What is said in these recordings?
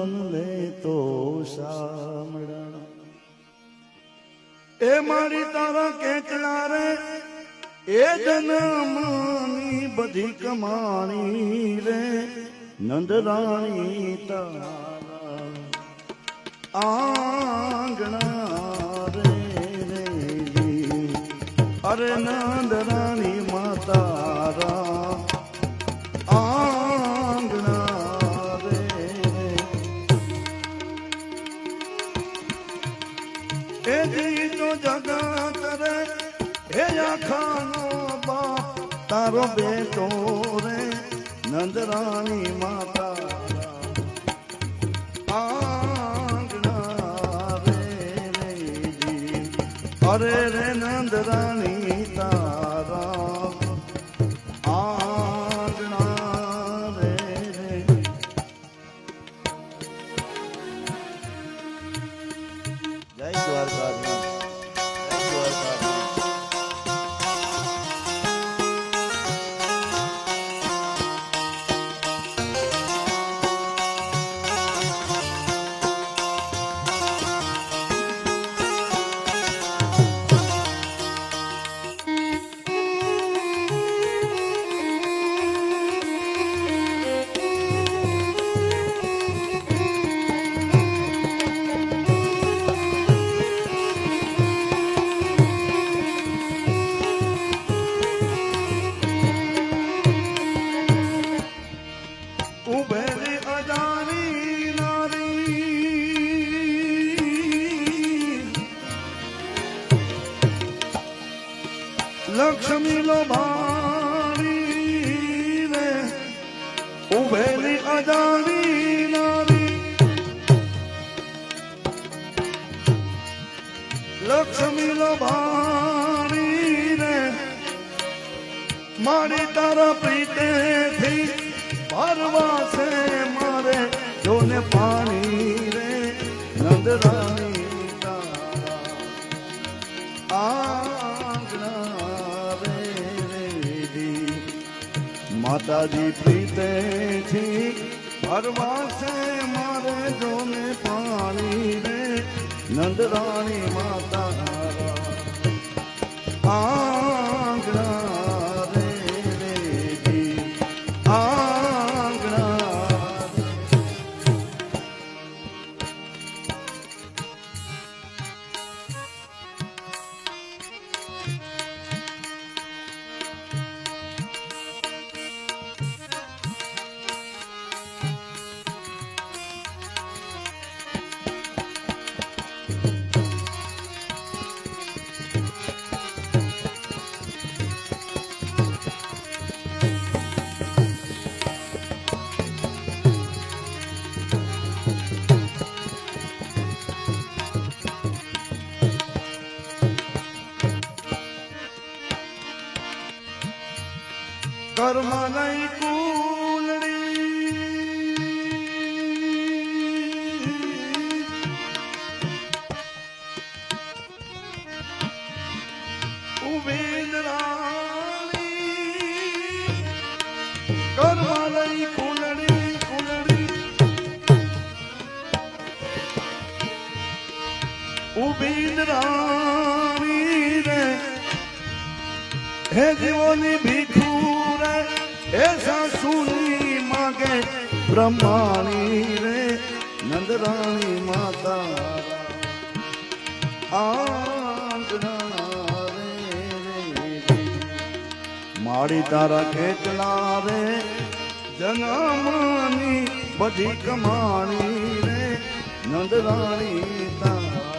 મન લે તો સામડા એ મારી તારા કેટલા રે એ જન્મની બધી કમાણી રે નંદરાણી તારા આંગણા રે અરે નંદરાણી માતારા આંગણા રે એ જી તો જગત રે હે આખાનો બાપ તારો બેટો રે નંદરાણી માતા આંગણા રે અરે રે નંદરાણી તારા આંગણા રે જય દ્વારકાધીશ જય દ્વારકાધીશ લક્ષ્મી લો ભાણી રે ઉભેલી અજાણી નારી લક્ષ્મી લો ભાણી રે મારી તારા પ્રીતેથી ભરવા છે મારે જોને પાણી રે નંદરાણી તારા માતાજી પ્રીતેથી ભરવાસે મારે જોને પાણી રે નંદરાણી માતા આંગણા રે આંગણા ઘરમાં નહીં કુલડી ઉભી રાણી ઘરમાં નહીં કુલડી કુલડી ઉભી રાણી રે હે જીવોની ભીખું ऐसा सुनी मागे ब्रह्माणी रे नंदराणी माता आंगना रे मारी तारा કેટલા રે જન્મની બધી કમાણી રે નંદરાણી તારા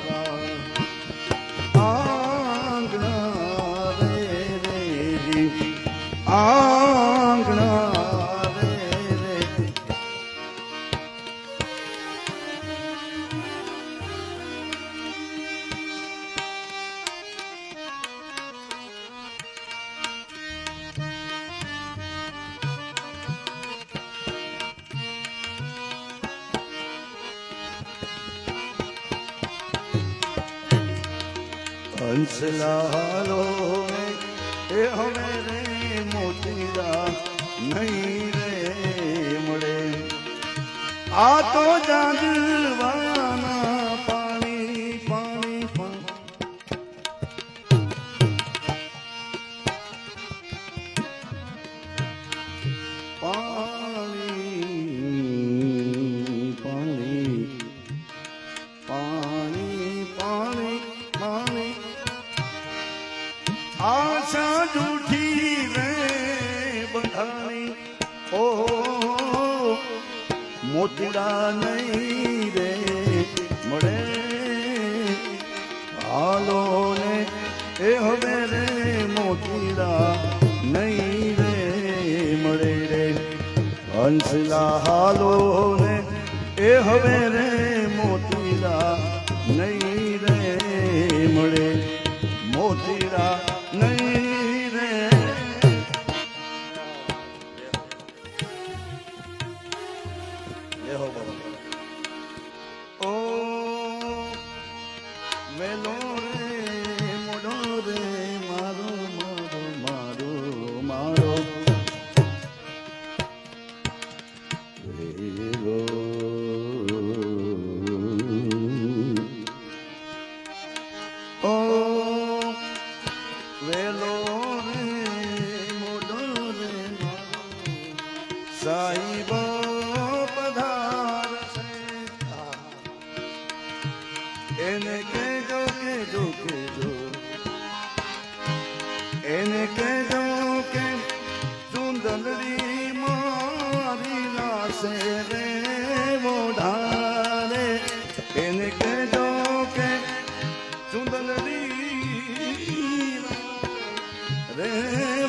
આંગણા રે આંગણા રે હંસલાલો એ હવે રે મોતીરા નહીં રે મળે આ તો જાગવાના પાણી પાણી પાણી પાણી પાણી પાણી પાણી આશા જૂઠી રે બંધાણી ઓ મોતીડા નહીં રે મળે હાલો ને એ હવે રે મોતીડા નહીં રે મળે રે હંસલા હાલો ને એ હવે રે મોતીડા નહીં રે મળે મોતીડા નહીં રે ઓ વેલો રે મોડો રે મારો મારો મારો મારો વેલો ઓ વેલો રે મોડો રે સાઈબો એને કહેજો કહેજો કહેજો એને કહેજો કે ચુંદડી મારી લાશે રે મોઢારે એને કહેજો કે ચુંદડી રે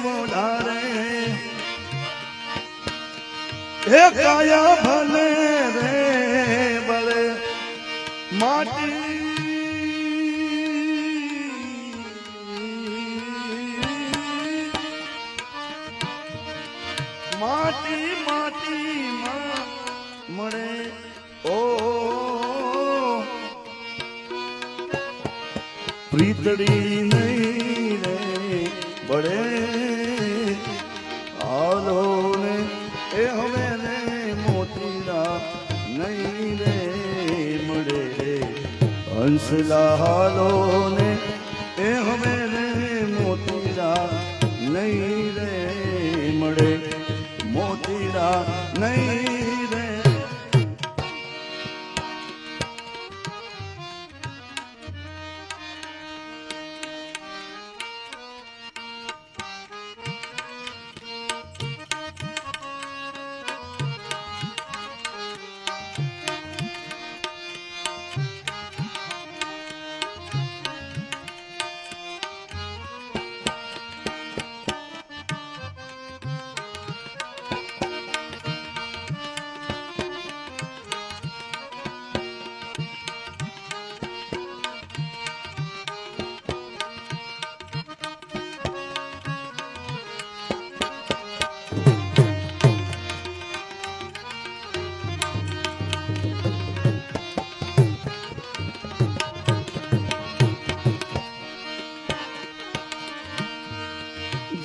મોઢારે હે કાયા ભલે રે ભલે માટી માટી માટીમાં મળે ઓ પ્રીતડી નહીં રે બળે હાલો ને એ હવે રે મોતીડા નહીં રે મળે હંસલા હાલો ને એ હવે રે મોતીડા નહીં રે મળે મોતીડા નહીં રે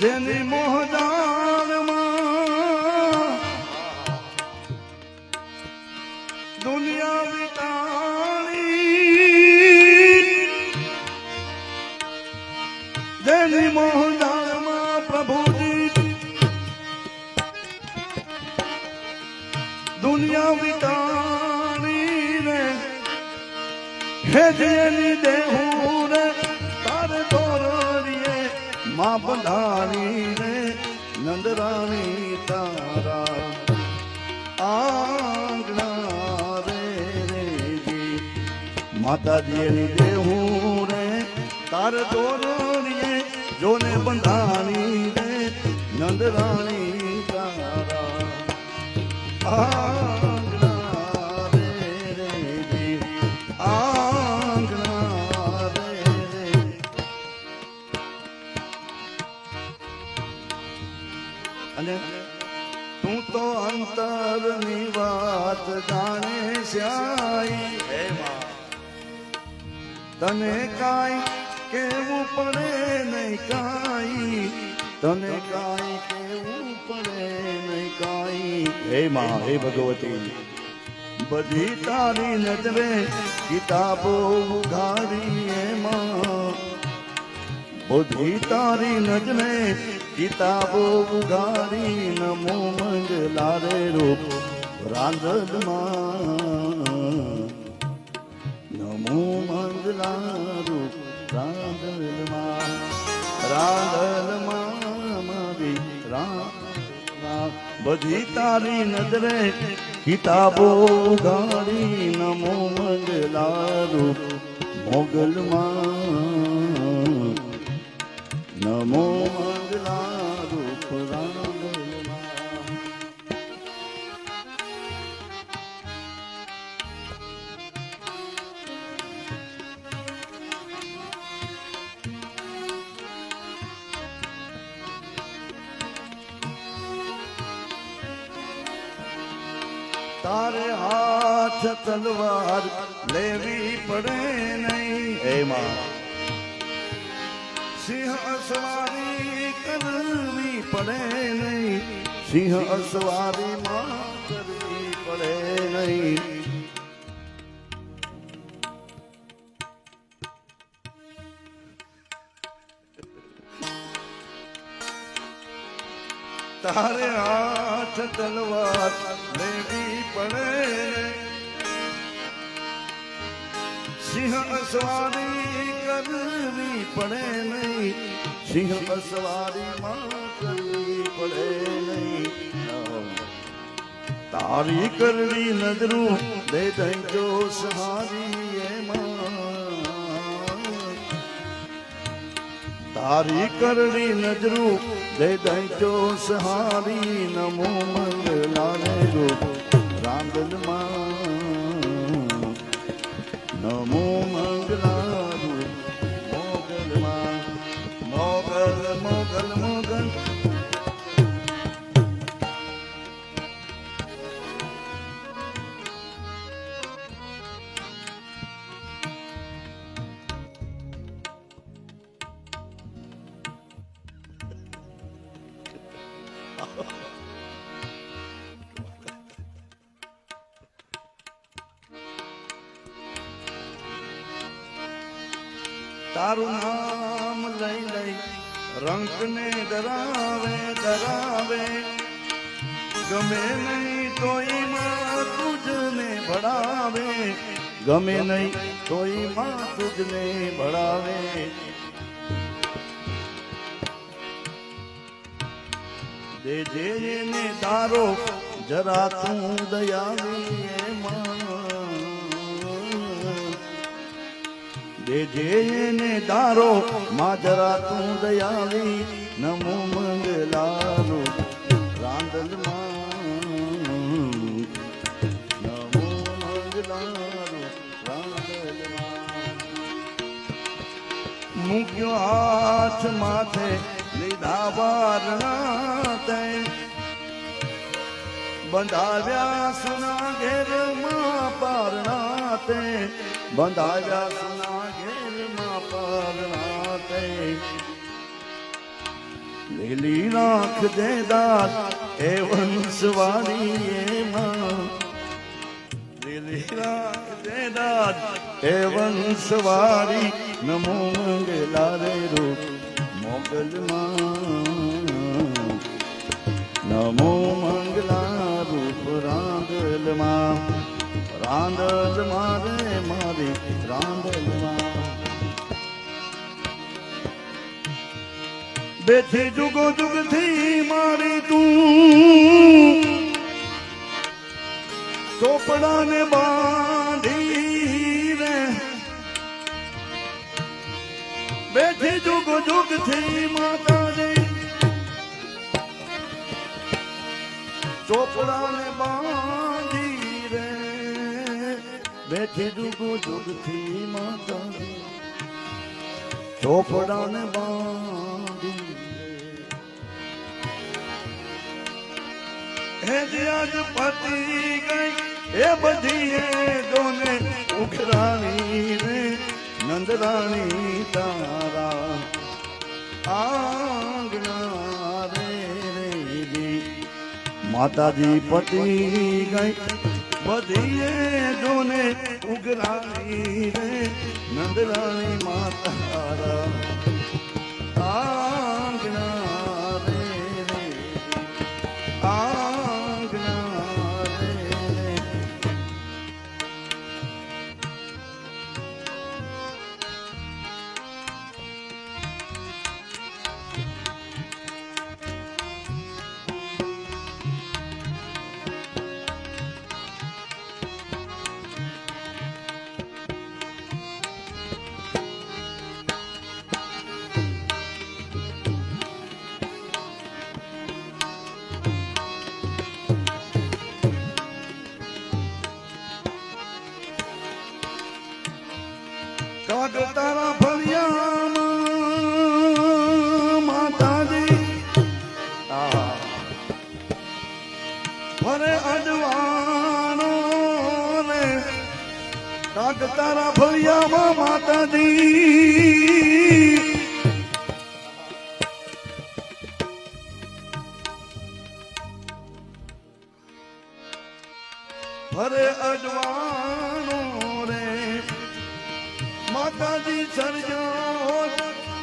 જેની મોહદારમાં દુનિયા વિટાણી જેની મોહદારમાં પ્રભુજી દુનિયા વિટાણી ને હે જેની દેહું રે તારે દોરીએ માં બંધાણી રે નંદરાણી તારા આંગણા રે રેજી માતાજીની દેહું રે તાર દોરીએ જોને બંધાણી રે નંદરાણી તારા આંગણા રે રેજી આંગણા રે રે અને તું તો અંતરની વાત જાણે શ્યાઈ તને કાંઈ કેવું પડે નહીં કાંઈ તને કાંઈ કેવું પડે નહીં કાંઈ હે માં હે ભગવતી બધી તારી નજરે કિતાબો ઉઘાડી એમાં બધી તારી નજરે કિતાબો ઉઘાડી નમો મંગલા રે રૂપ રાંધલમાં નમો મંગલા રૂપ રાંધલમાં રાંધલમાં મારી રામ બધી તારી નજરે કિતાબો ગાડી નમો મંગલા રૂપ મોગલમાં નમો મંગલા રૂપ રાંધલમાં તારે હાથ તલવાર લેવી પડે નહીં એમાં સિંહ અસવારી કરવી પડે નહીં સિંહ અસવારી માં કરવી પડે નહીં તારે હાથ તલવાર લેવી પડે સિંહ અસવારી કરવી પડે નહીં સિંહ અસવારી માં કરવી પડે નહીં તારી કરવી નજરું દે દઈ સહારી એમાં તારી કરવી નજરું દે દઈ સહારી નમો મંગલા રે રૂપ રાંધલમાં નમો મંગલા રૂપ મોગલમાં મોગલ મોગલ મોગલ તારું નામ લઈ લઈ રંક ને ડરાવે ડરાવે ગમે નહીં તોય માં તુજને ભણાવે ગમે નહીં તોય માં તુજને ભણાવે દેજે ને તારો જરા તું દયાવી દેજે ને દારો માજરા તું દયાવી નમો મંગલા રૂપ રાંધલમાં નમો મંગલા રૂપ રાંધલમાં મૂક્યો હાથ માથે લીધા વારણા તે બંધાવ્યા સુના ઘેરમાં પારણા તે બંધાવ્યા સુના ઘેરમાં પારણા તે લીલી રાખ દે દાસ એ વંશવાળી એમાં લીલી રાખ દે દાસ એ વંશવાળી નમો મંગલા રે રૂપ મોગલમાં નમો મંગલા રૂપ રાંધલમાં રાંધલમાં રે મારી રાંધલમાં બેઠી જુગો જુગથી મારી તું ચોપડાને બાંધી રે બેઠી જુગો જુગથી માતાજી ચોપડાને બાંધી રે બેઠી જુગો જુગથી માતાજી ચોપડાને બાંધી હે આજ પતી ગઈ એ બધી દોને ઉખરાણી રે નંદરાણી તારા આંગણા રે જી માતાજી પતિ ગઈ બધીએ જોને ઉઘરાણી રે નંદરાણી માતા આંગણા રે આંગણા રે કાગ તારા ફળિયામાં માતાજી ફરે અજવાણો ને કાગ તારા ફળિયામાં માતાજી ફરે અજવાણો રે માતાજી સરજો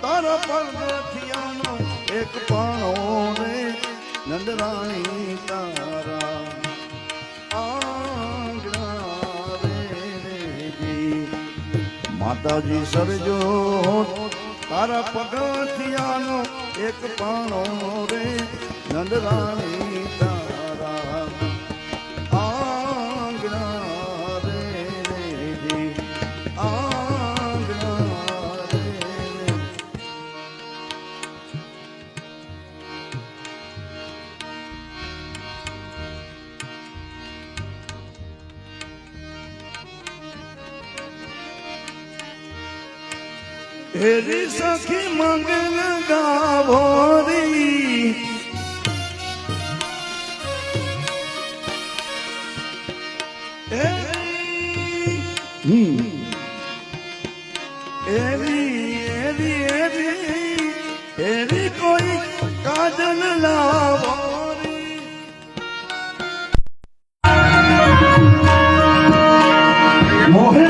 તારા પગથિયાનો એક પાણો રે નંદરાણી તારા આંગણા રે માતાજી સરજો તારા પગથિયાનો એક પાણો રે નંદરાણી તારા આંગણા રે હેરી સખી મંગલ ગાભોરી એરી કોઈ કાજલ લાવોરી મોહે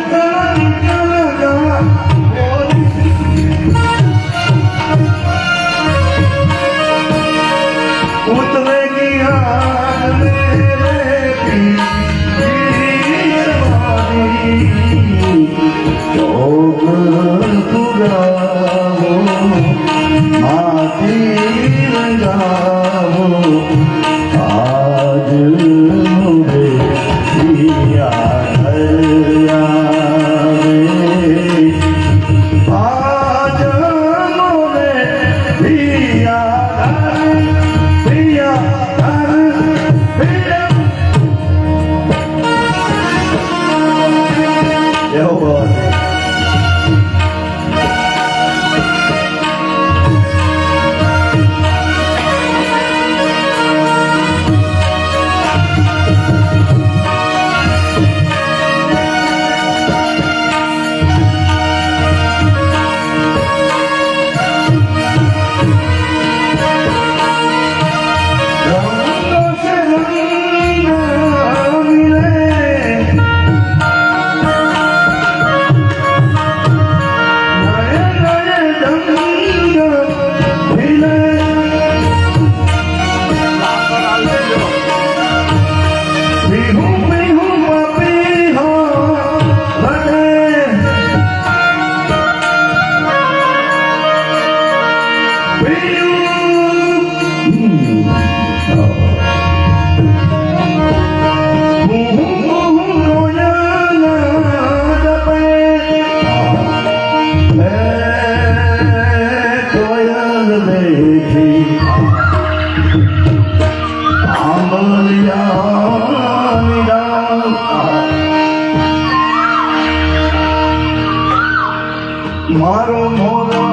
મારો મોરો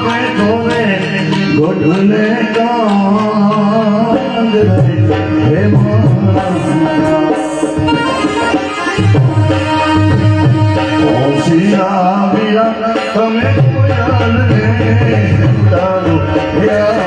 બેઠો રે ગોઢને કાંદ રે ઓશિયા વિરા તમે કોયલ રે તારો યા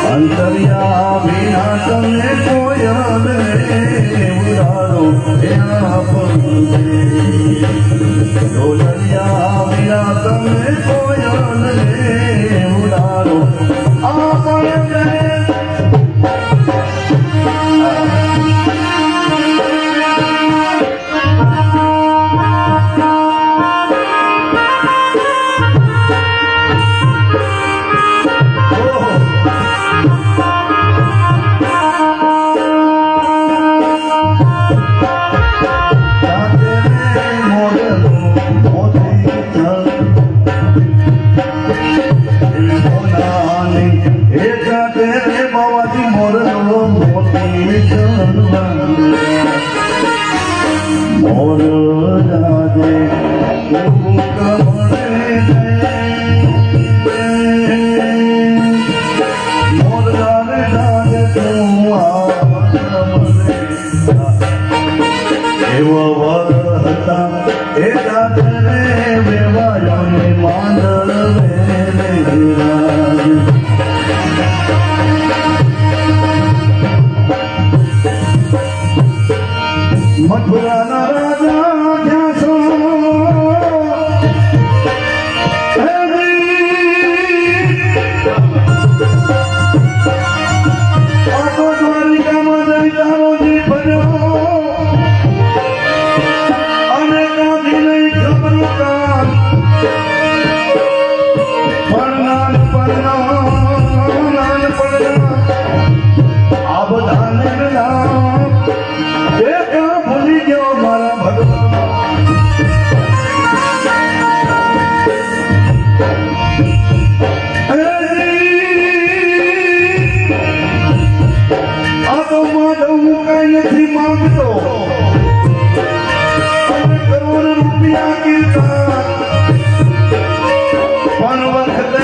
અંતર્યા વિના તમે કોયલ ઉડાડો ઢોલરિયા વિના તમે કોયલ ઉડાડો મથુરાના રાજા ક્યાં છો આતો દ્વારિકામાં જઈ તારો જી ભર્યો અને ત્યાંથી લઈ ખબરું કાન પડના આ બધાને નામ ભૂલી ગયો મારા ભગવાન આ તો માધવ હું કઈ નથી માંગતો કરોડ રૂપિયા કીધા પણ વખતે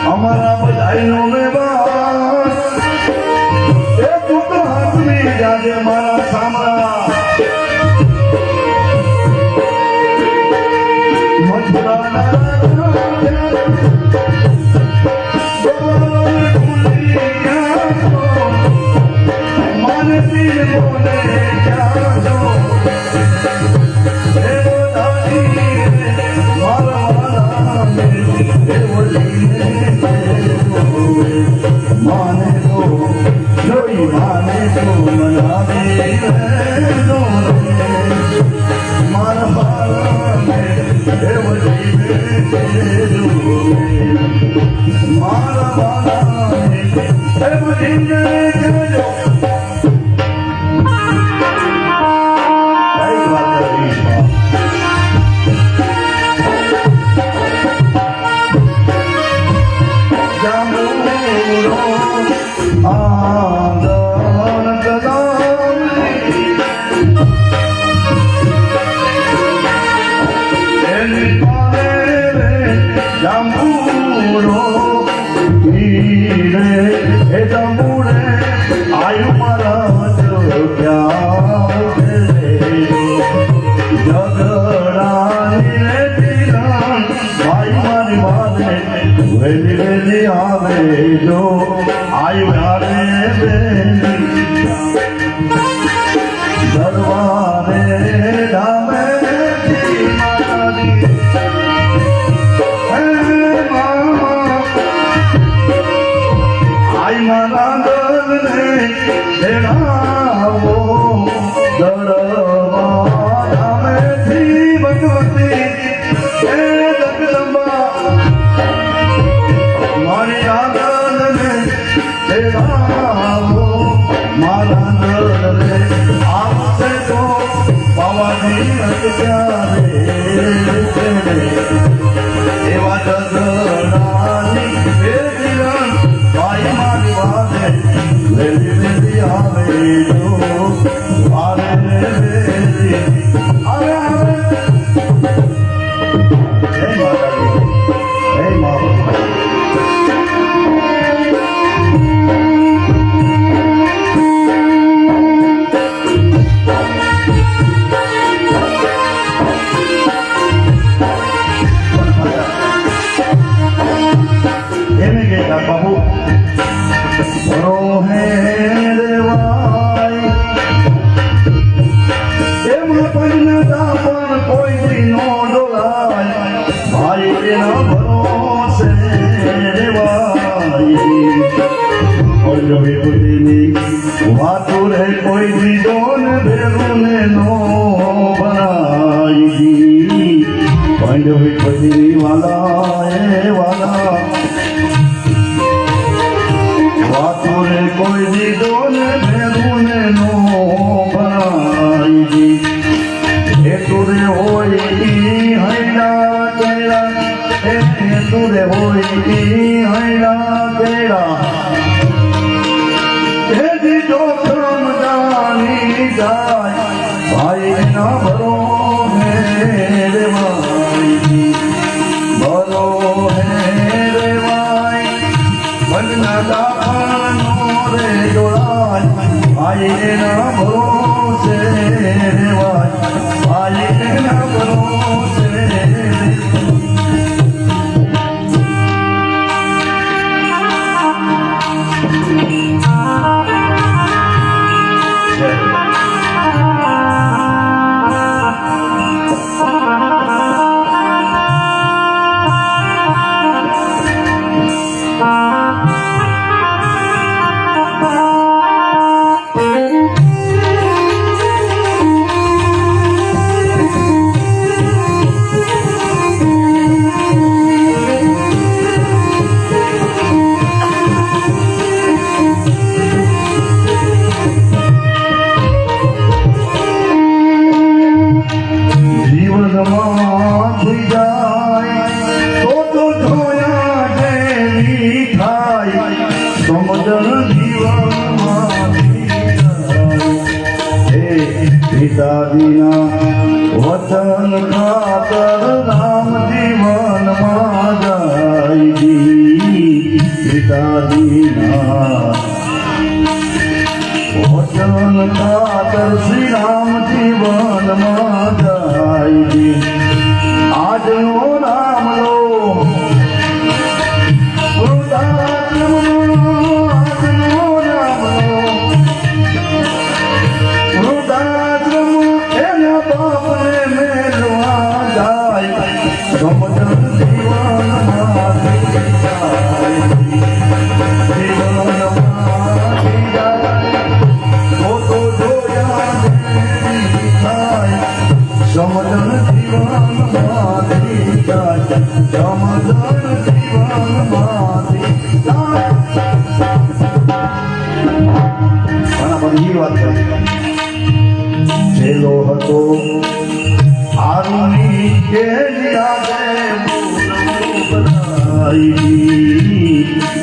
અમારા બધાઈનો વ્યવહાર જાજે મારા સામરા મથુરાના માનતી બોલે જાજો માને તો જોઈ માને તો મનાવે I મારી વાલે વેલી વેલી આવે જો આવ્યા રે વેલી દરવારે ધામે મારા દલને દેણાવો દરવા ધામેથી ભગવતી હે જગદંબા મારી આદલને દેણાવો મારા દલને આપશે તો પાવાની અત્યારે એવા જગડાની વેદિરણ ભાઈ મારી વાલે વેલી વેલી આવે જો આવે વેલી આવે આવે હે માતાજી હે મા બાબુ રોહે રેવાય એમ પૈના પણ કોઈ નો ડોલાય ભાઈ એના ભરોસે રેવાય ઓલો વિભૂતિની વાતો રે કોઈ દીધો ને ભેરું ને નો બનાઈ પાંડવ વિભૂતિની વાલા એ વાલા વાતુરે કોઈ દીધો ને ભેરું ને નો ભરાઈ એ તુરે હોય હૈડા કેળા એ તુરે હોય હૈડા કેળા એ દીધો જાની જાય ભાઈ ના ભરો હે રેવાઈ ભરો હે રેવાઈ વનના દાખલો રે ડોળાય ભાઈ ના ભરોસે રેવાય ભાઈ ના ભરોસે પિતાજીના વચન ખાતર રામ જીવનમાં જાય પિતાજીના વચન ખાતર શ્રી રામ જીવનમાં જાય આજનો નામ લો હતો આરુની કે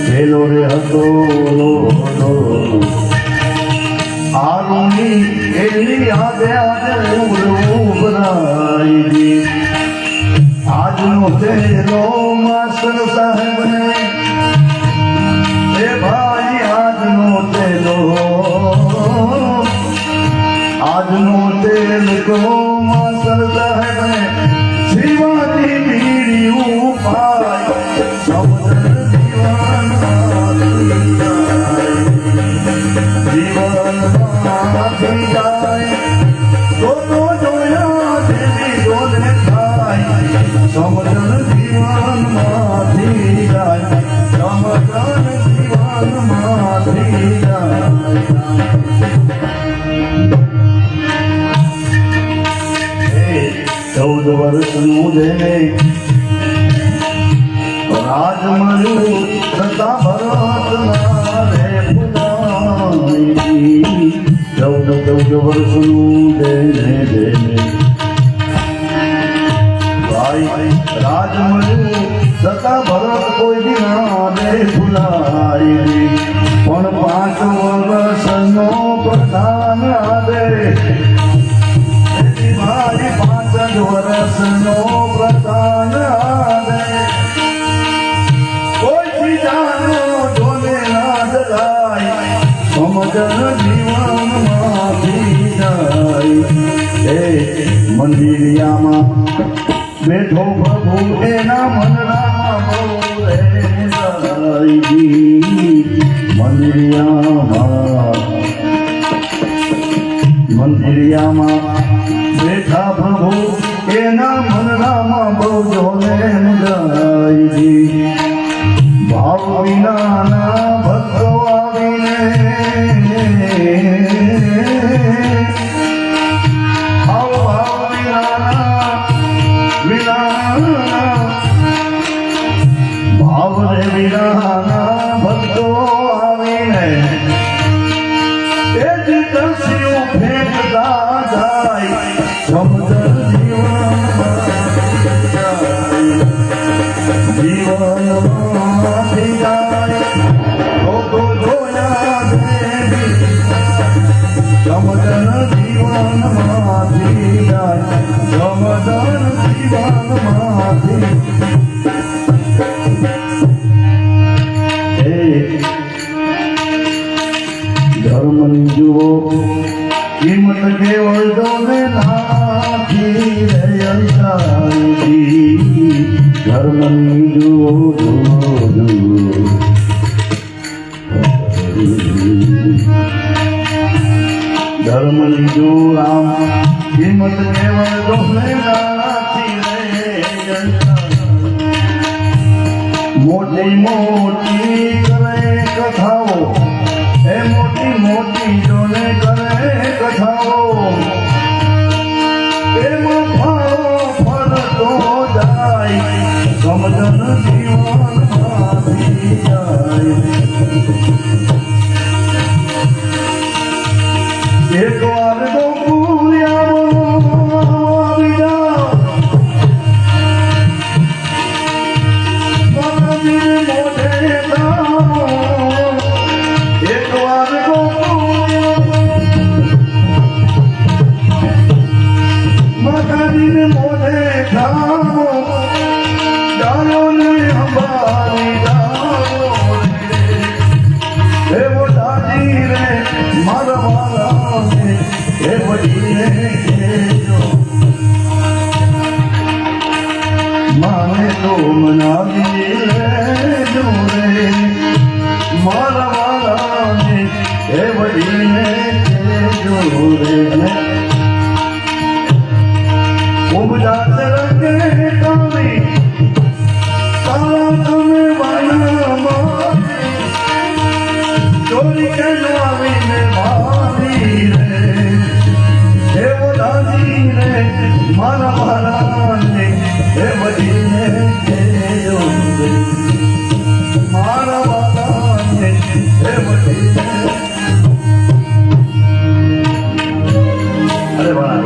પેલો રે હતો આરુની એની યાદે આજે બનાવી આજનો તેલો માસ્ટર સાહેબ ને એ ભાઈ આજનો તેલો આજનો તેલ કો માસ્ટર સાહેબ ને શિવાજી બીડી ઉપાડ જીવનમાંથી જાય, સમજણ જીવનમાંથી જાય. હે 14 વર્ષનું જેને રાજ મળ્યું છતાં ભરતના રે ફુલાઈ. 14 વર્ષનું જેને ભાઈ રાજ મળ્યું છતાં ભરત કોઈ દિના રે ફુલાઈ. પણ 5 વર્ષનો પ્રધાન આવે, ભાઈ 5 જ વર્ષનો પ્રધાન આવે. કોઈ જાનો જોને ના જગાય, સમજણ જીવનમાંથી જાય. હે મંદિરિયામાં બેઠો પ્રભુ એના મનરામાં બહુ રે મંદિરિયામાં બેઠા પ્રભુ એના મનરામાં બહુ જોને ગાય. ભાવ વિનાના ભક્તો આવીને ભાવ રે વિનાના ભક્તો આવીને એ જ તસ્યું ફેંકતા જાય, સમજણ જીવનમાંથી જાય. લોકો જોયા દેવી, સમજણ જીવનમાંથી જાય, સમજણ જીવનમાંથી. ધર્મની જુઓ કિંમત કેવળ જોને નાથી રે અંધારી. ધર્મની જુઓ ધર્મની જુઓ રામ કિંમત કેવળ જોને નાથી રે અંધારી. મોટી મોટી કરે કથાઓ, એ મોટી મોટી જોને કરે કથાઓ, એમાં ફાળો ફરતો જાય, સમજણ જીવનમાંથી જાય. એક વાર ગોકુળિયામાં આવી જાઓ, માતાજીને મોઢે ધામો, ડાળોને અંબારી ડાળો રે. મોટાજી રે મારા વાલાને એ વડીને કહેજો, માને તો મનાવી લેજો રે. મારા વાલાને એ વડીને કહેજો રે. ઉપજા રંગે કામી તારા તમે વાનામાં ચોરી કે આવીને મારી રે. હે બોલાજી રે મારા વાલાને હે બદીને કહેજો રે. મારા વાલાને હે બદીને. અરે વાહ.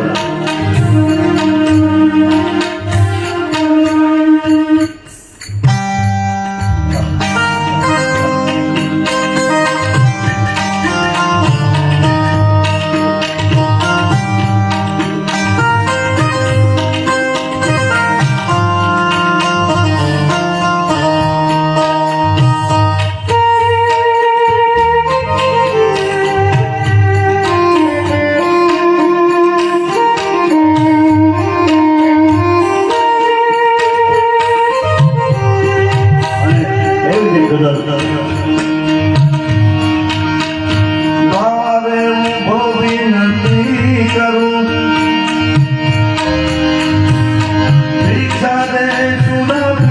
બારે ઉભો વિનંતી કરું, ભિક્ષા દે સુલભ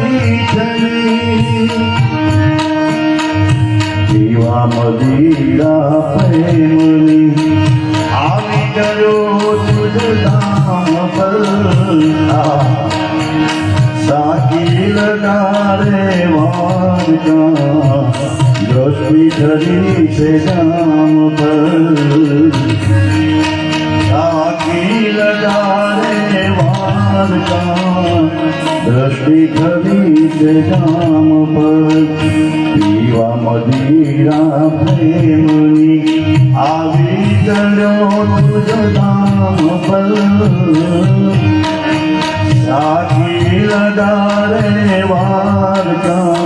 પીવા મદિરા પ્રેમની આવી ગયો તુજ ધામ પર સાકી લગારે વારકા દ્રષ્ટિ ધરી છે જામ પર સાકી લગારે વારકા દ્રષ્ટિ ધરી છે જામ પર પીવા મદિરા પ્રેમની આવી ગયો તુજ ધામ પર સાકી લગારે વારકા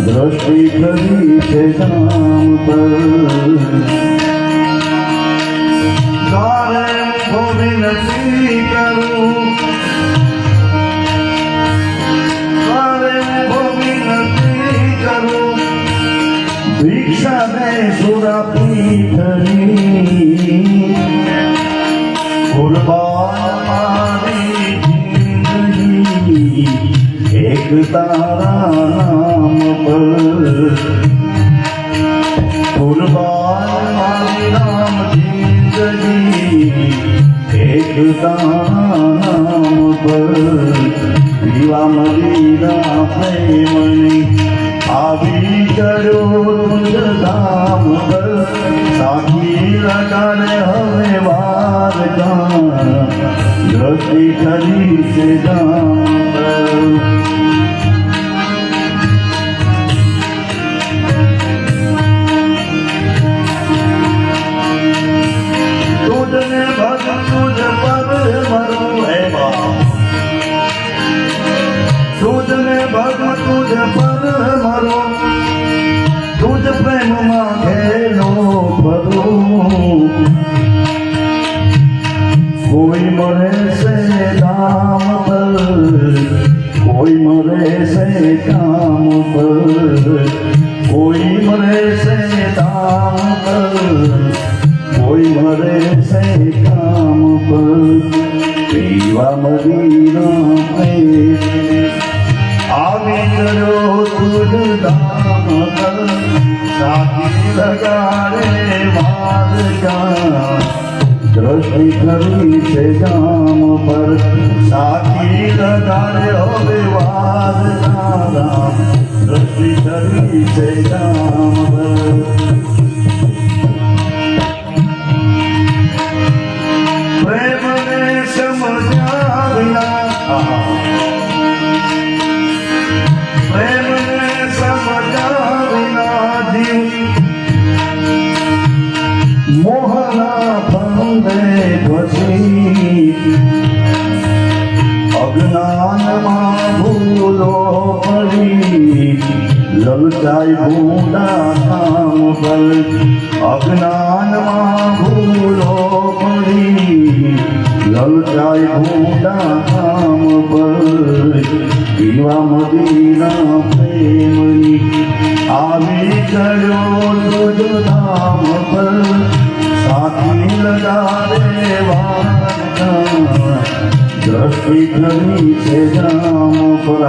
દ્રષ્ટિ કરી છે જામ પર તારે વિનંતી કરું તારે વિનંતી કરું ભિક્ષા દે સુરાપીઠની કુરબાન મારી જિંદગી એક તારા નામ પર કુરબાન મારી નામ જિંદગી એક તારા નામ પર પીવા મદિરા પ્રેમની આવી ગયો તુજ ધામ પર સાકી લગાડે હવે વારકા દ્રષ્ટિ કરી છે જામ પર તુજને ભજ તુજ પર મરું હે બાપ તુજને ભજ તુજ પર મરો તુજ પ્રેમમાં ઘેલો ફરું કોઈ મરે છે ધામ પર કોઈ મરે છે કામ પર કોઈ મરે છે ધામ પર કોઈ મરે છે કામ પર પીવા મદિરા પ્રેમની આવી ગયો તુજ ધામ પર સાકી લગાડે વારકા દ્રષ્ટિ કરી છે જામ પર સાકી લગાડે હવે વારકા દ્રષ્ટિ કરી છે જામ પર પ્રેમને સમજ્યા વિના પ્રેમને સમજ્યા વિના જીવ મોહના ફંદે પછી અજ્ઞાનમાં ભૂલો પડી લલચાઈ ભૂંડા કામ પર અજ્ઞાનમાં ભૂલો પડી લલચાઈ ભૂંડા કામ પર પીવા મદિરા પ્રેમની આવી ગયો તુજ ધામ પર સાકી લગાડે વારકા દ્રષ્ટિ કરી છે જામ પર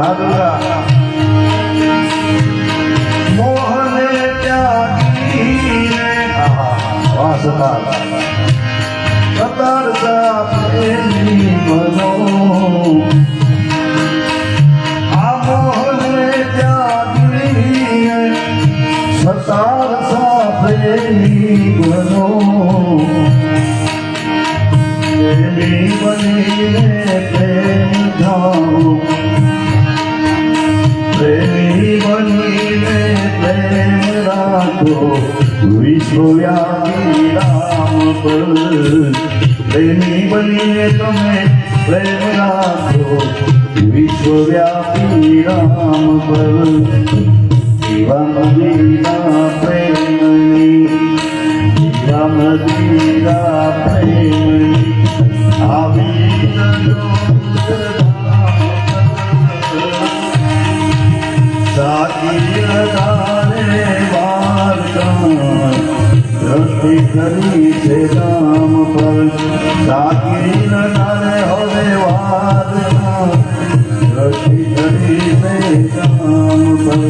મોહને ત્યાગીને વાસતા કતારતા પ્રેમી બનો આ મોહને ત્યાગીને સતારતા પ્રેમી બનો પ્રેમી બનીને પ્રેમ જાઓ પ્રેમી બનીને પ્રેમ રાખો વિશ્વવ્યાપી રામ પર પ્રેમી બનીને તમે પ્રેમ રાખો વિશ્વવ્યાપી રામ પર પીવા મદિરા પ્રેમની પીવા મદિરા પ્રેમની આવી સાકી લગાડે વારકા દ્રષ્ટિ કરી છે જામ પર સાકી લગાડે હવે વારકા દ્રષ્ટિ કરી છે तुम्हारे काम पर।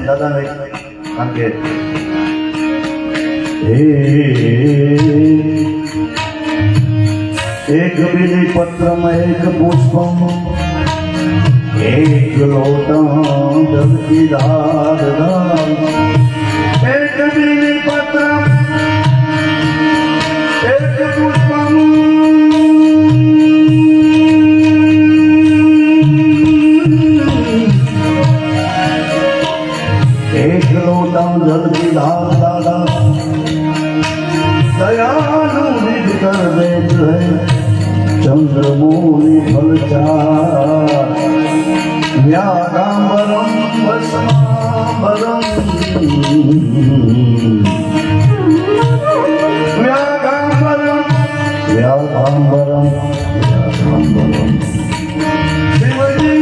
દાદા કારણ કે એક બીલી પત્રમાં એક પુષ્પમ એક લોટા જગતી દાદ એક બીલી પત્ર એક પુષ્પમ एक लोटा जल्दी धार दादा दयालु निज कर दे चंद्रमोनी फलचार व्यागांबरम वसमांबरम व्यागांबरम व्यागांबरम व्यागांबरम शिवजी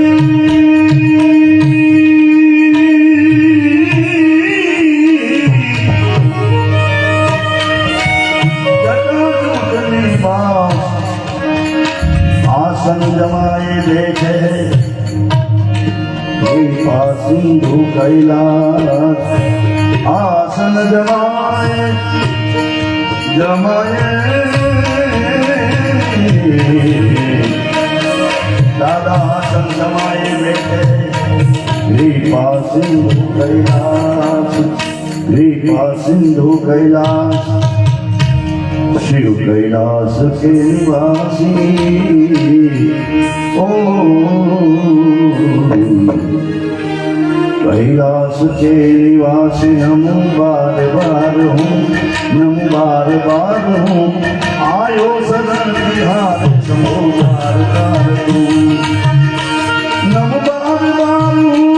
आसन जमाए बैठे कृपा सिंधु कैलाश आसन जमाए जमाए दादा आसन जमाए बैठे कृपा सिंधु कैलाश कृपा सिंधु कैलाश शिव कैलाश के निवासी ओ कैलाश के निवासी नमो बार बार हूँ नमो बार बार हूँ आयो सदन बिहार समो बार बार हूँ नमो बार बार हूँ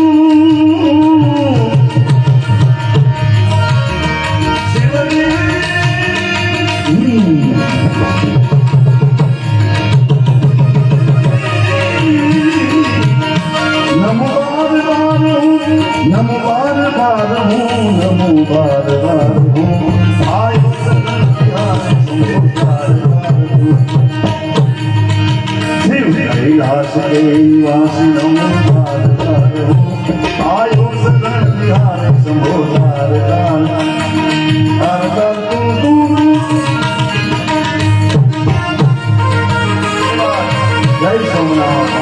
नमो बार बार हूँ नमो बार बार हूँ आयो सदन बिहार समो बार बार हूँ शिव कैलाश के निवासी नमो बार बार हूँ आयो सदन बिहार समो बार बार जय सोमनाथ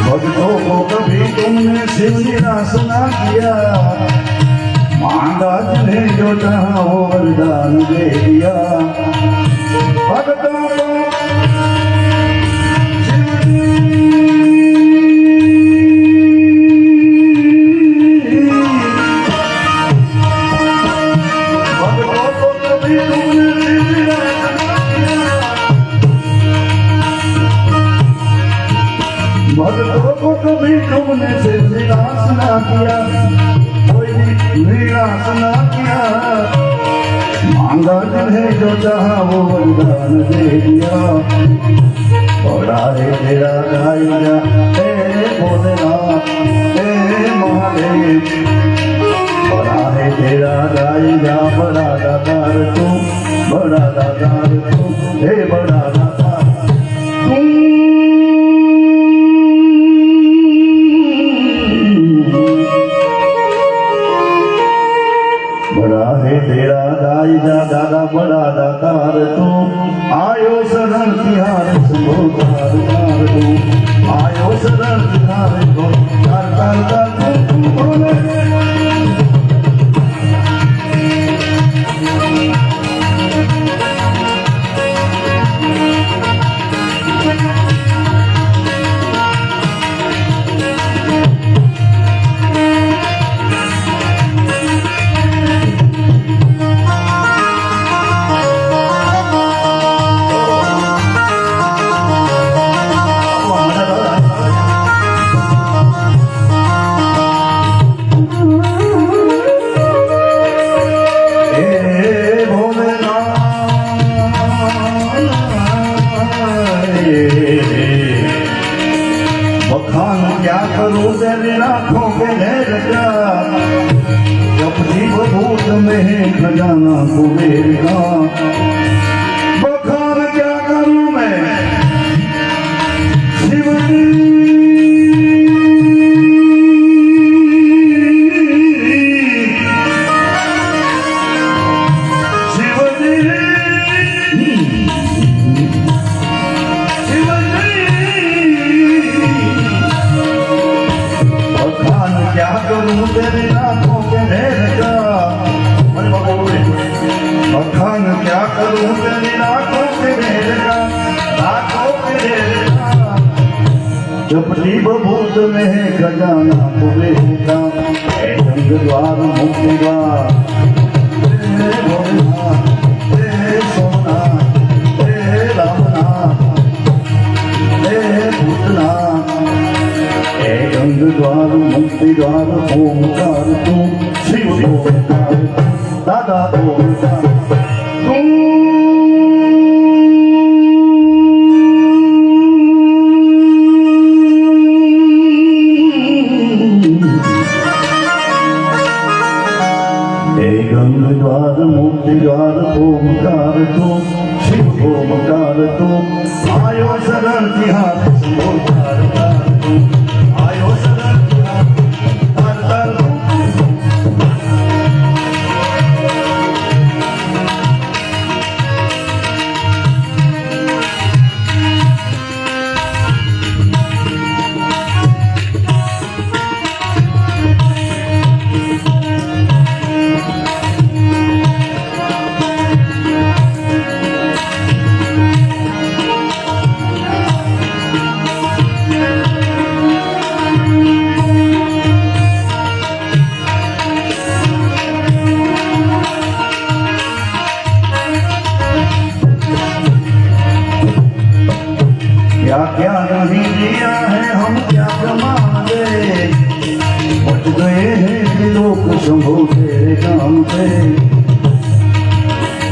भक्तों को कभी तुमने शिव निराश ना किया मांगा जिन्हें जो चाहा वो वरदान दे दिया भक्तों को भक्तों को कभी तुमने से निराश ना किया कोई निराश ना किया मांगा जिन्हें जो चाहा वो वरदान दे दिया बड़ा है तेरा गाया हे भोलेनाथ हे महादेव बड़ा है तेरा गाया बड़ा दातार तू बड़ा दातार तू हे बड़ा दातार बड़ा है तेरा दाईजा दादा बड़ा दातार तू आयो शरण तिहार शंभो तार तार तू आयो शरण तिहार को तार तार तार तू बोले में है खजाना कुबेर का। बखान क्या करूं मैं शिव जी, तेरी आंखों के ढेर का। बखान क्या करूं तेरी आंखों के ढेर का, आंखों के ढेर का। चपटी बबूत में है खजाना कुबेर का। जंग द्वार मुक्ति द्वार तेरे भोलेनाथ, तेरे सोमनाथ, तेरे रामनाथ, तेरे भूतनाथ। गंग द्वार मुक्ति द्वार ओमकार तू, शिव ओमकार दादा ओमकार तू। गंग द्वार मुक्ति द्वार ओमकार तू, शिव ओमकार तू। आयो शरण तिहार ओमकार तू, आयो शरण तिहार तू। क्या क्या नहीं दिया है हम क्या प्रमाण दे, पहुंच गए हैं लोग शंभो तेरे नाम पे।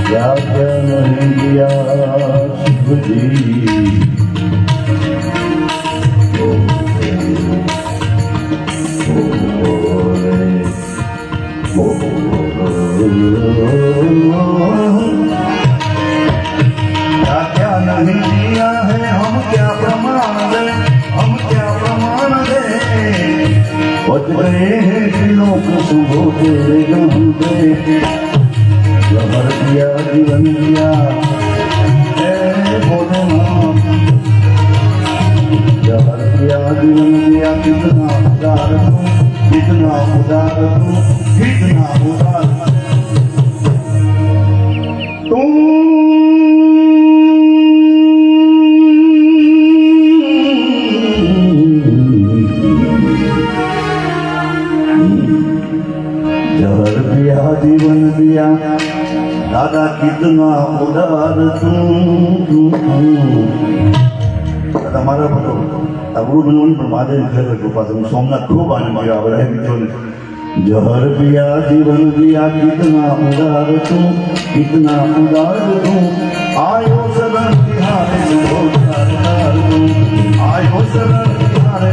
क्या क्या नहीं दिया शिव जी, क्या क्या नहीं दिया है हम क्या प्रमाण दे, हम क्या प्रमाण दे। पहुंच गए हैं दिलों को शंभो तेरे नाम पे। लहर दिया जीवन दिया हे भोलेनाथ, लहर दिया जीवन दिया। कितना उदार तू, कितना उदार तू, कितना उदार तू। जहर दिया जीवन दिया दादा, कितना उदार तू। તમારા બધો અઘરું બનવાનું પણ મહાદેવ ખરેખર કૃપા છે। સોમનાથ ખૂબ આનંદ આવ્યો આ બધા મિત્રોને। जहर पिया जीवन दिया, कितना उदार तू, कितना उदार तू। आयो शरण तिहारे उदार तू, आयो शरण तिहारे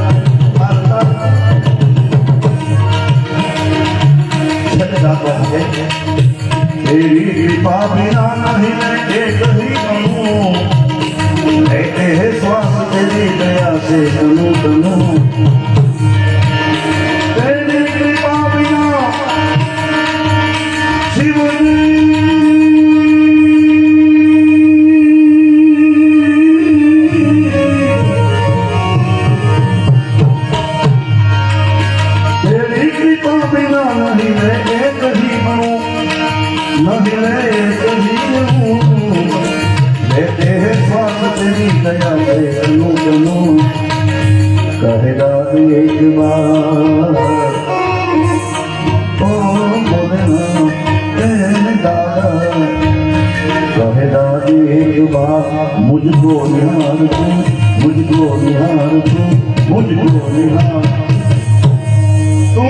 तेरी कृपा बिना नहीं मैं एक ही बनूं, लेते हैं श्वास तेरी दया से तनु तनु। तेरी कृपा बिना शिव तेरी कृपा बिना नहीं मैं एक ही बनूं, नहीं मैं एक ही बनूं। लेते हैं श्वास तेरी दया से तनु तनु। कहे दादी एक बार ओ भोलेनाथ तेरे दादा, कहे दादी एक बार मुझको निहार तू, मुझको निहार तू, मुझको निहार तू।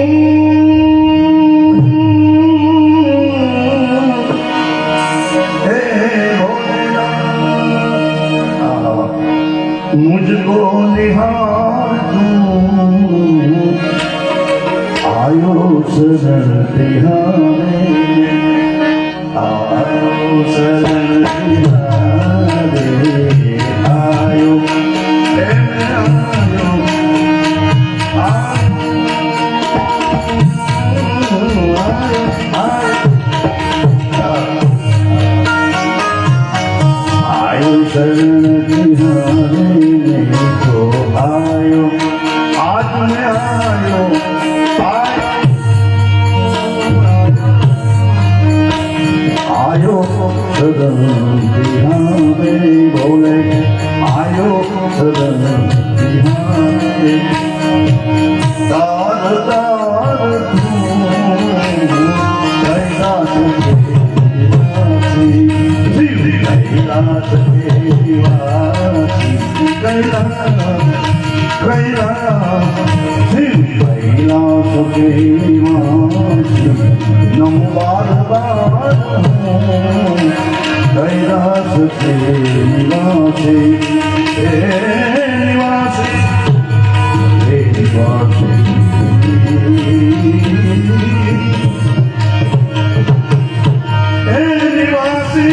मुझको निहार तू, आयो शरण तिहारे। શરણ બિહારે આયો शरण बिहारे तो आयो आज मैं आयो आयो शरण बिहारे बोले आयो शरण बिहारे तार तार कैलाश कैलाश नम बार बार कैलाश के निवासी निवासी निवासी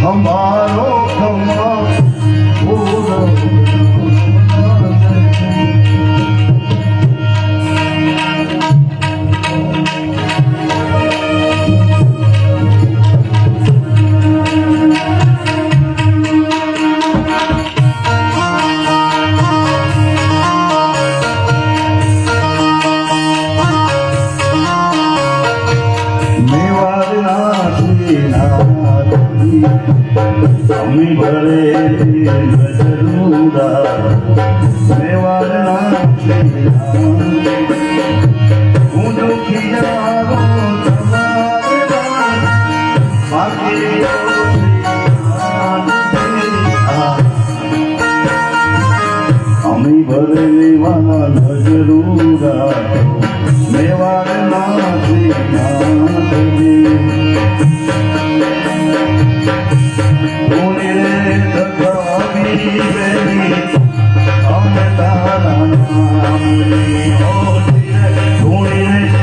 हमारो खमा अम्मी भरे जरूरा मेवाड़ना हूँ जो खियारो बाकी अम्मी भरे मेवाड़ना जरूरा मेवाड़ना ढूंढे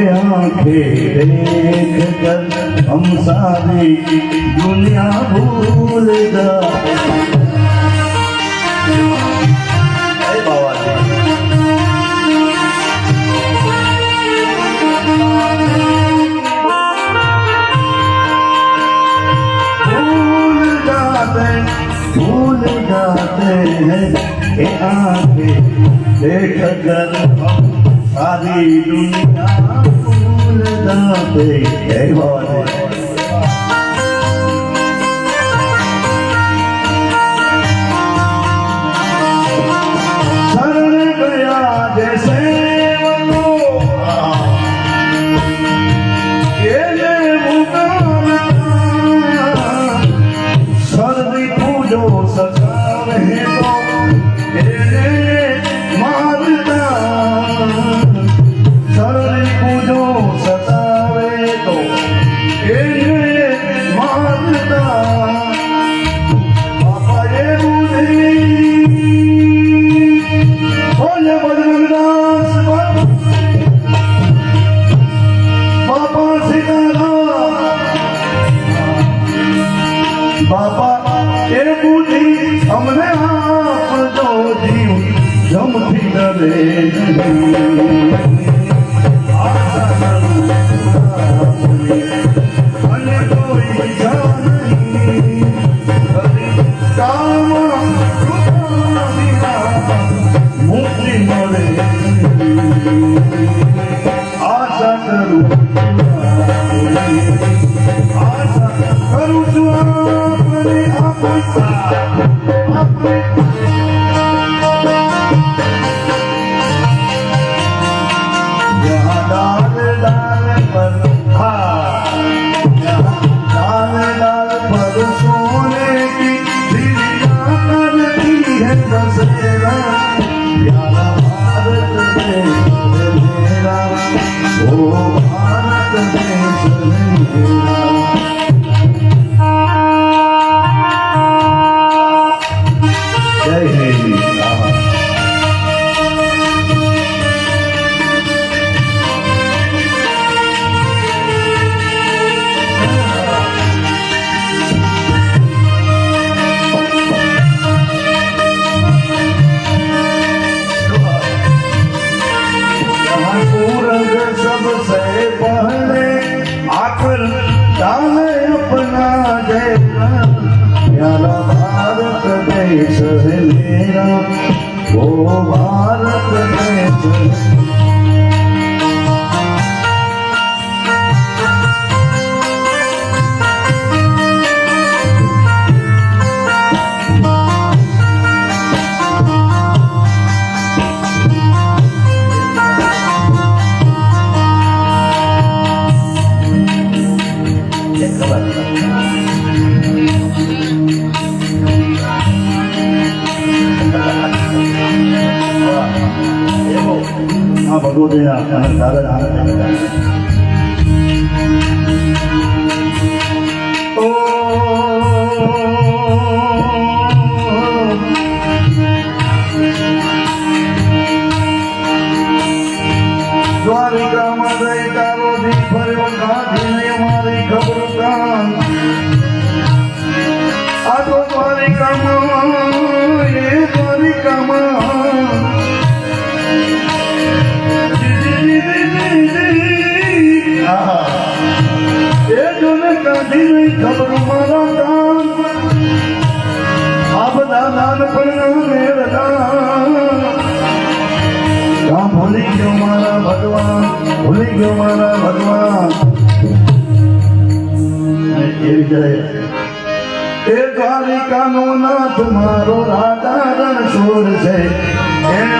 आंखें देख कर हम सारी दुनिया भूल जाते। बाबा भूल जाते हैं कि आंखें देख कर हम सारी दुनिया भूल जाते हैं। शरण गया जैसे जो सतावे तो मारता, शरण पूजो सतावे तो मारता। पापा ये बुद्धि बोले बजरंगदास बाबा सीताराम बाबा ये बुद्धि हमने आप जो जीव जमती डरे अन्य कोई जान नहीं काम मुक्ति मरे आशा करूं आशा करूं अपने यहाँ डाल डाल पर डाल पर सोने की चिड़िया करती है बसेरा। प्यारा भारत देश मेरा, ओ भारत देश मेरा। जय हिंद। सूरज सबसे पहले आकर डाले अपना जय। प्यारा भारत देश है मेरा, वो भारत देश। हाँ भगवते दादा द्वारिका में तारो दी फर्यो गांधी ने हमारी खबर कान आ तो द्वारिका गांधी नहीं खबर मारा दान आप दान पड़ना मेरा दान भूली क्यों मारा भगवान, भूली क्यों मारा भगवान। द्वारिका नो नाथ मारो राधा रणछोड़ से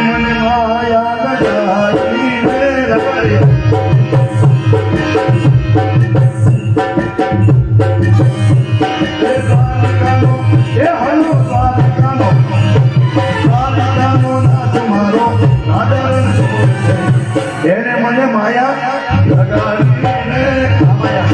मन माया लगाई मेरा। મને માયા લગાવીને માયા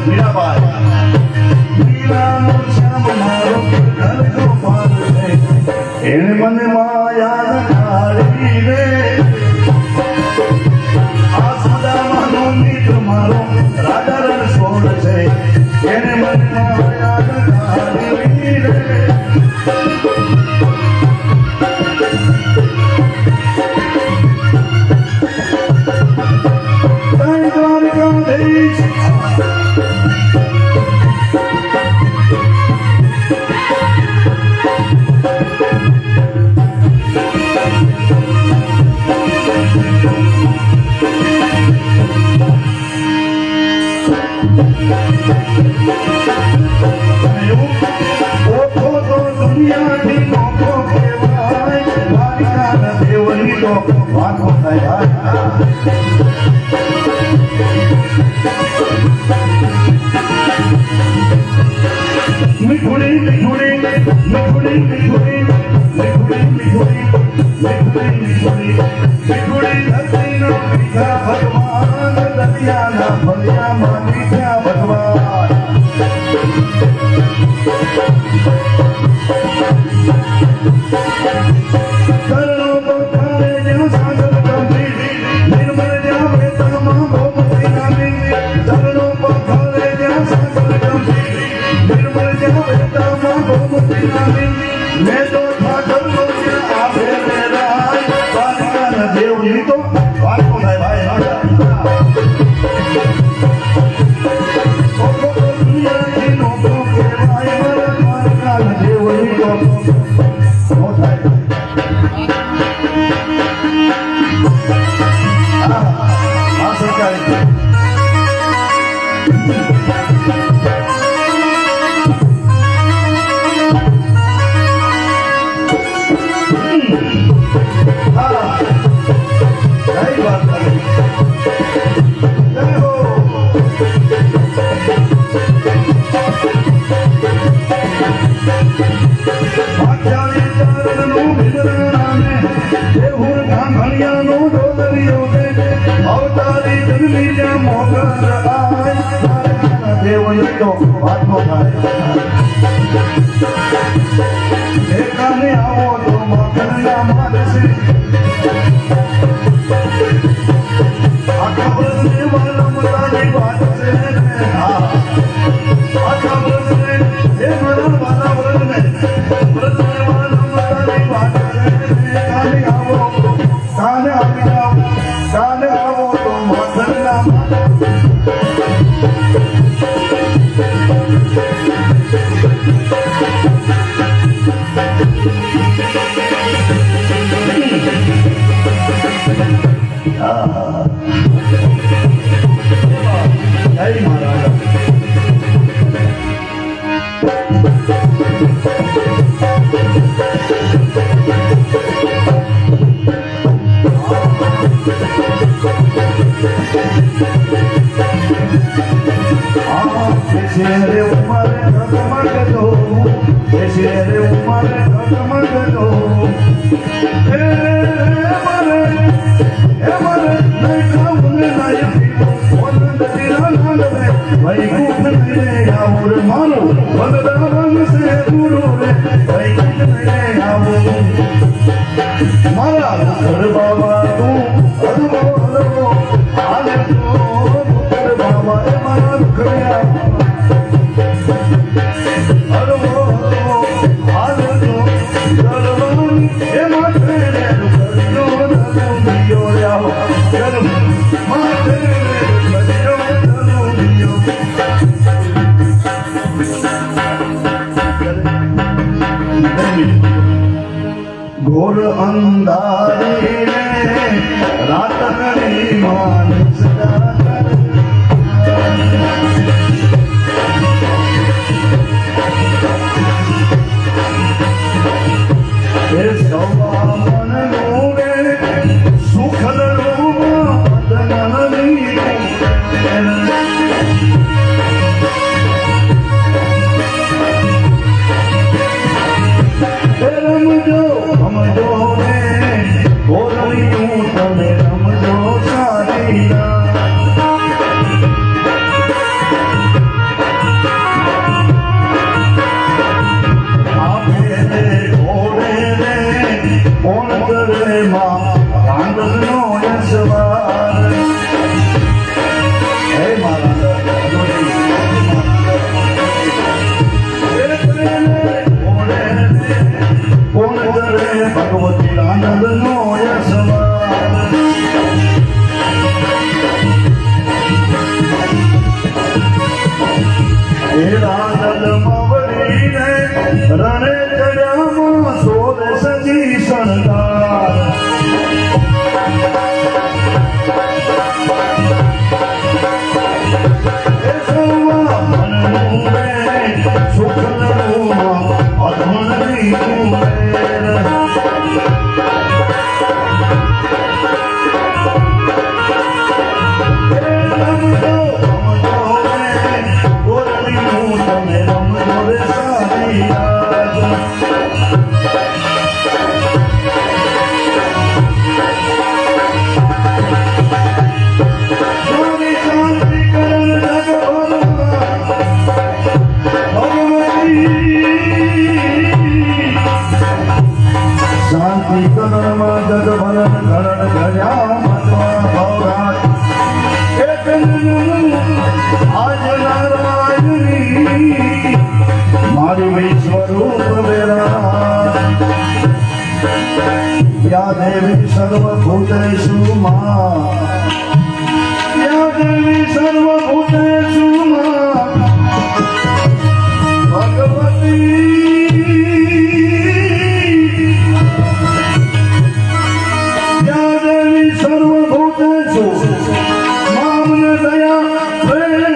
મીરાબાઈ મીરાનો શ્યામ મારો ઘરનો પાર છે એને મને માયા ઢાળી રે આ સુદામાનો મિત્ર મારો રાજા રણછોડ છે એને મને માયા ઢાળી રે घोर अंधारे रात घड़ी मानस रमजो એ રાંદલ મવડીને રણે ચડ્યામાં સોળ સજી શણગાર એ સૌવા મનનું રે સુખનું અધમણની કુમેર શાંતિ કરણ જગ ભરણ કરણ ઘડ્યા મતવા ભવરાજ આજ નારાયણી મારી વિશ્વરૂપ વેરા યા દેવી સર્વભૂતેષુ મા યા દેવી સર્વભૂતેષુ મા ભગવતી સર્વભૂતેષુ મામને દયા પ્રેમ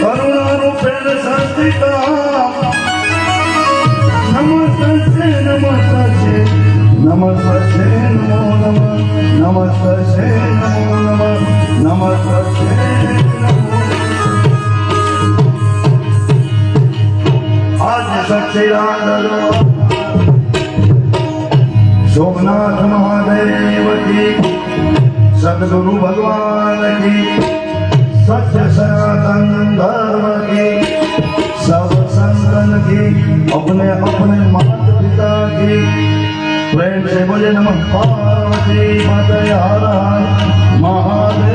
કરુણારૂપેણ સંસ્થિતા નમસ્તે નમો નમઃ નમસ્તે નમો નમઃ નમસ્તે આજ સચ્ચિદાનંદ सोमनाथ महादेव की सदगुरु भगवान की सत्य सनातन धर्म की सब संतन की अपने अपने माता पिता की प्रेम से बोले नमः पार्वती माता हर हर महादेव।